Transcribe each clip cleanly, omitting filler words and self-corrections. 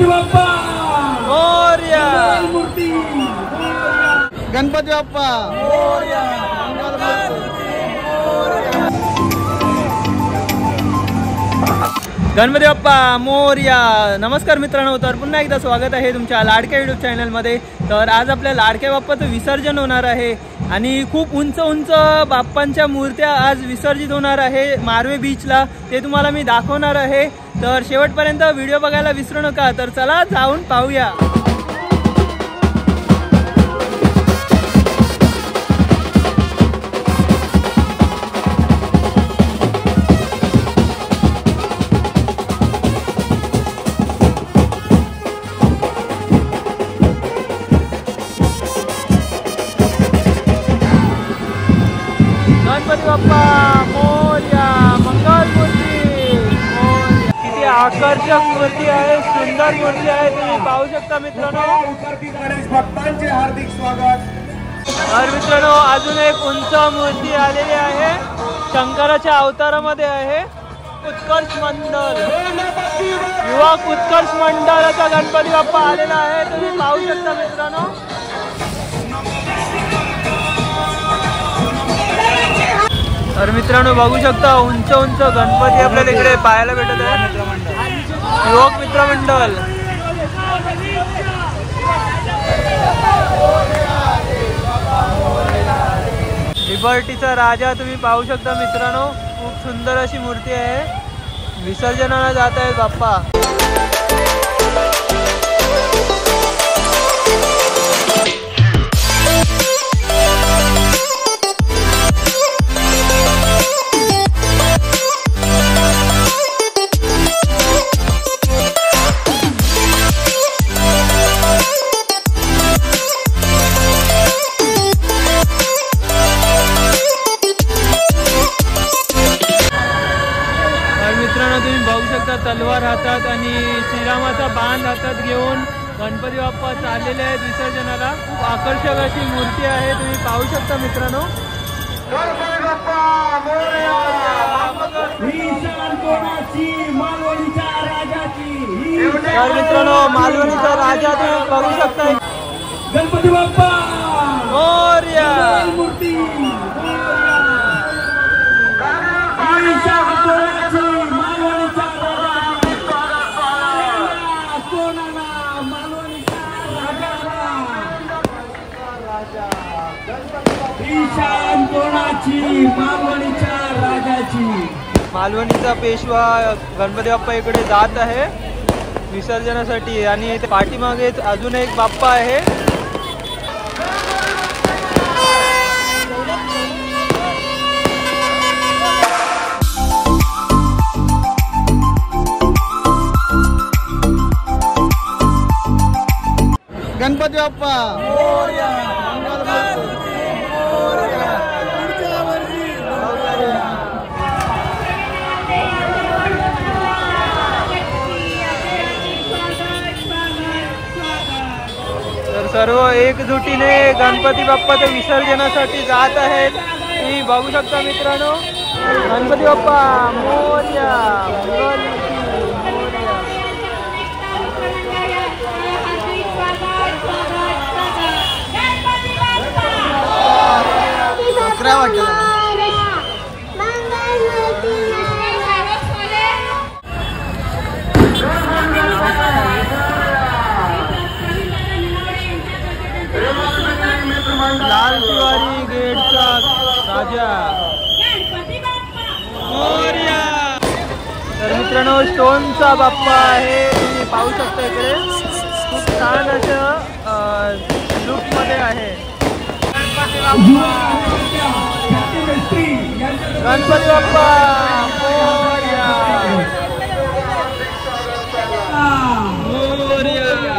गणपती बाप्पा मोरया, मूर्ती गणपती बाप्पा मोरया, गणपती बाप्पा मोरया. नमस्कार मित्रांनो, तर पुन्हा एकदा स्वागत आहे तुमच्या लाडक्या यूट्यूब चॅनलमध्ये. तर आज आपल्या लाडक्या बाप्पाचं विसर्जन होणार आहे आणि खूप उंच उंच बाप्पांच्या मूर्त्या आज विसर्जित होणार आहे मारवे बीचला. ते तुम्हाला मी दाखवणार आहे, तर शेवटपर्यंत व्हिडिओ बघायला विसरू नका. तर चला जाऊन पाहूया. गणपती बाप्पा मोरया, मंगल मूर्ती मोरया. किती आकर्षक मूर्ती आहे, सुंदर मूर्ती आहे, तुम्ही पाहू शकता मित्रांनो. भक्तांचे हार्दिक स्वागत. तर मित्रांनो, अजून एक उंच मूर्ती आलेली आहे, शंकराच्या अवतारामध्ये आहे. उत्कर्ष मंडळ, युवक उत्कर्ष मंडळाचा गणपती बाप्पा आलेला आहे, तुम्ही पाहू शकता मित्रांनो. तर मित्रांनो बघू शकता, उंच उंच गणपती आपल्याला इकडे पाहायला भेटत आहे. युवक मित्रमंडळ. लिबर्टीचा राजा तुम्ही पाहू शकता मित्रांनो. खूप सुंदर अशी मूर्ती आहे. विसर्जनाला जात आहेत बाप्पा. तुम्ही बघू शकता, तलवार हातात आणि श्रीरामाचा बाण हातात घेऊन गणपती बाप्पा चाललेले आहेत विसर्जनाला. खूप आकर्षक अशी मूर्ती आहे, तुम्ही पाहू शकता मित्रांनो. तर मित्रांनो, मालवणीचा राजा तुम्ही बघू शकता. गणपती बाप्पा मोरया, मूर्ती मालवणीचा पेशवा गणपती बाप्पा इकडे जात आहे विसर्जनासाठी. आणि पाठीमागे अजून एक बाप्पा आहे. गणपती बाप्पा मोरया, तर सर्व एकजुटीने गणपती बाप्पाच्या विसर्जनासाठी जात आहेत. तुम्ही बघू शकता मित्रांनो. गणपती बाप्पा मोरया, काय वाटतं? लाल शिवारी गेटचा राजा मोरया. तर मित्रांनो, स्टोनचा बाप्पा आहे, तुम्ही पाहू शकता इकडे. खूप छान असं लुक मध्ये आहे. गणपती बाप्पा मोरया, मोरया.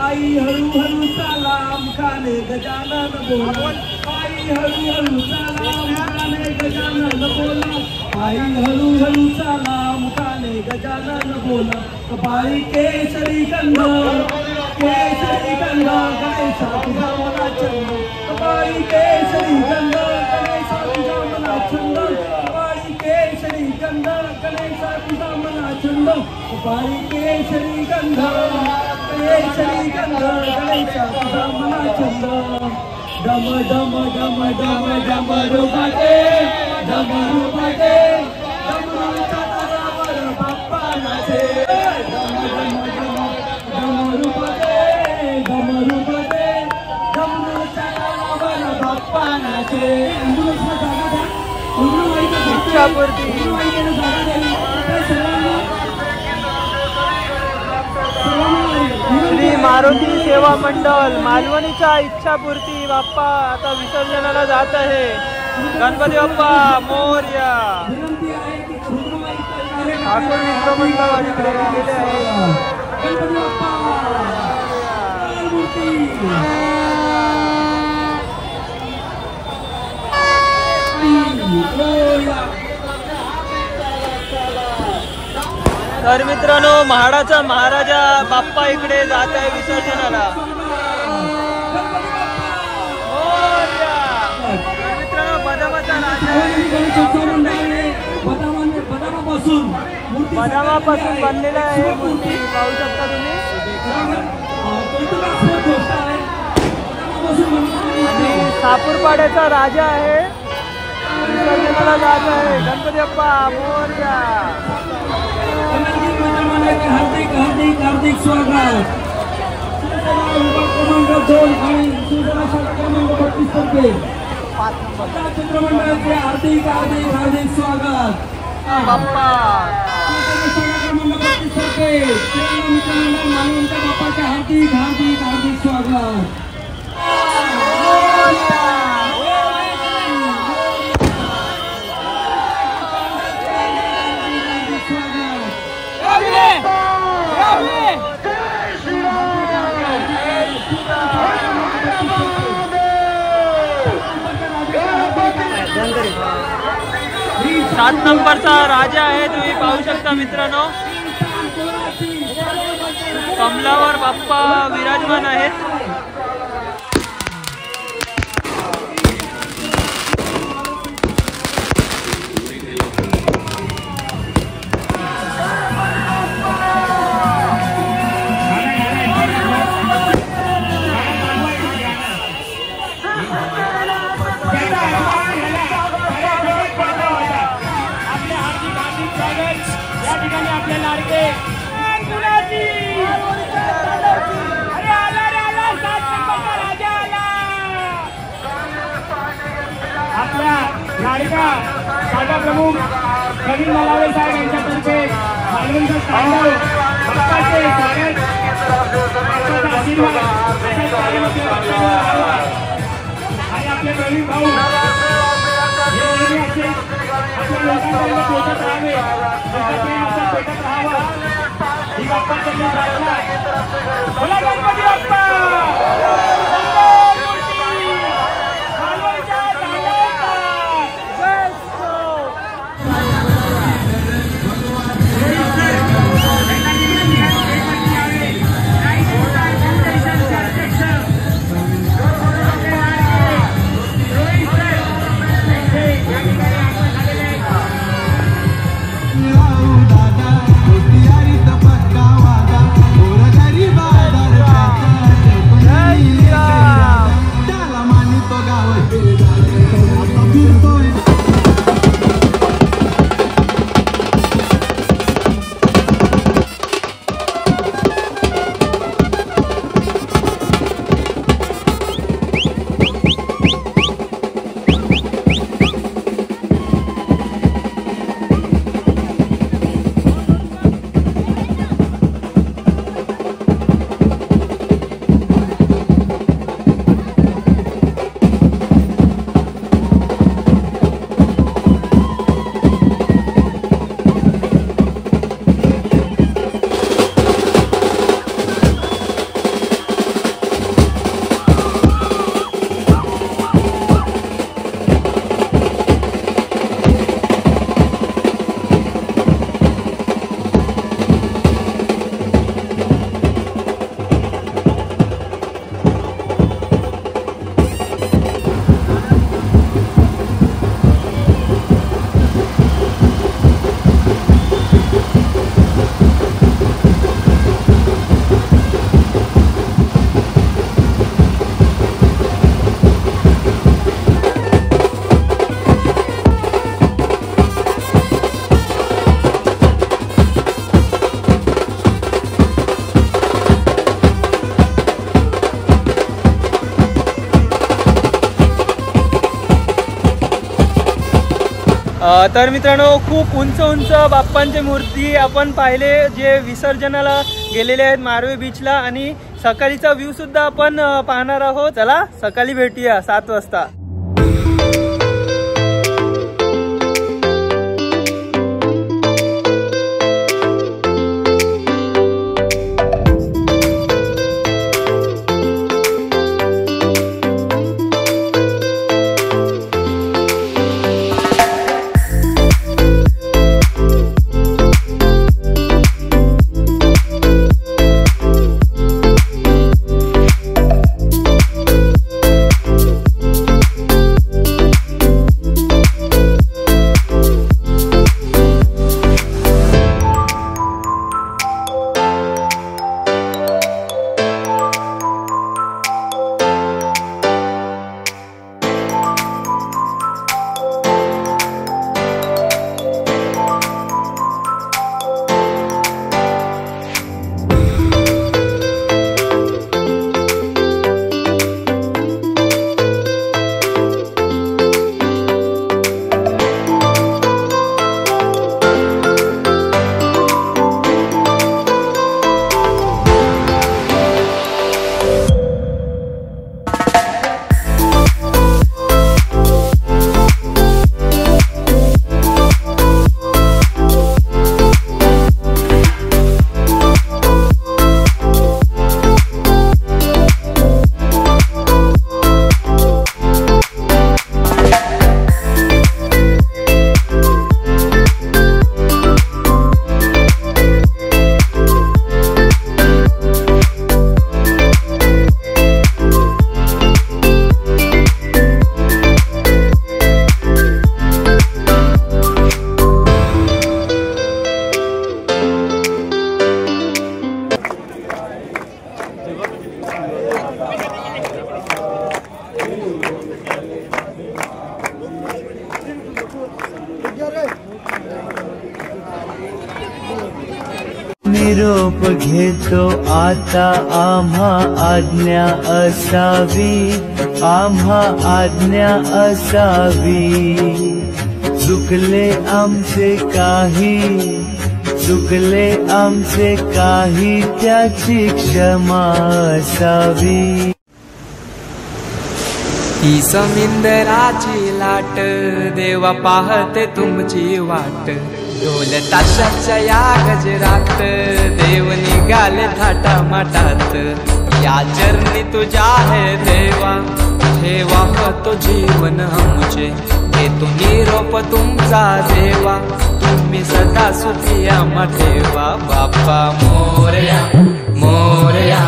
आई हळूहळू चाला मुखाने गजानन बोला. आई हळूहळू चाला मुखाने गजानन बोला. आई हळूहळू चाला मुखाने गजानन बोला. कपाळी केसरी गंध, केसरी गंध गणेशा तुझा मला छंद. कपाळी केसरी गंध गणेशा तुझा मला छंद. कपाळी केसरी गंध गणेशा तुझा मला छंद बारी केशरी गंध गणेशा तुझा मला छंद डम डम डम डम डमरू बाजे डमरू बाजे डमरूच्या तालावर बाप्पा नाचे डम डम डम डमरू बाजे डमरू बाजे डमरूच्या तालावर बाप्पा नाचे इच्छापूर्ती श्री मारुती सेवा मंडळ मालवणीच्या इच्छापूर्ती बाप्पा आता विसर्जनाला जात आहे. गणपती बाप्पा मोरया. ठाकूर मित्रमंडळ इकडे गेले आहे. तर मित्रांनो म्हाडाचा महाराजा बाप्पा इकडे जात आहे विसर्जनाला. मित्रांनो बदामाचा राजा बदामापासून बनलेला आहे मूर्ती पाहू शकता तुम्ही. आणि सापूरपाड्याचा राजा आहे विसर्जनाला जात आहे. गणपती बाप्पा मोरया. हार्दिक हार्दिक हार्दिक स्वागत. क्रमांक 2 आणि क्रमांक 32 तर्फे चित्रमंडळाचे हार्दिक हार्दिक हार्दिक स्वागत. बाप्पा क्रमांक 32 तर्फे मित्रमंडळ मालवणच्या बाप्पाचे हार्दिक हार्दिक हार्दिक स्वागत. सात नंबरचा राजा आहे तुम्ही पाहू शकता मित्रांनो. कमलावर बाप्पा विराजमान आहेत. लाडका शाखा प्रमुख प्रवीण नलावे साहेब यांच्यातर्फे मालवणचा तांडव बाप्पाचे स्वागत आशीर्वाद आणि आपले प्रवीण भाऊ आपल्या लोकांपर्यंत पोहोचत राहावे भेटत राहावा ही बाप्पाची प्रार्थना. बोला गणपती बाप्पा. दादा तर मित्रांनो, खूप उंच उंच बाप्पांची मूर्ती आपण पाहिले जे विसर्जनाला गेलेले आहेत मारवे बीचला, आणि सकाळीचा व्ह्यू सुद्धा आपण पाहणार आहोत. चला सकाळी भेटूया 7 वाजता. निरोप घेतो आता आम्हा आज्ञा असावी, आम्हा आज्ञा असावी. चुकले आमचे काही, चुकले आमचे काही, त्याची क्षमा असावी. ही समिंदराची लाट देवा पाहते तुमची वाट. ढोल ताशाच्या या गजरात देव निघाले थाटामाटात. या चरणी तुझ्या है देवा, ठेवा तो जीवन आमचे. घेतो निरोप तुमचा देवा, तुम्ही सदा सुखी आम्हा ठेवा. बाप्पा मोरया मोरया.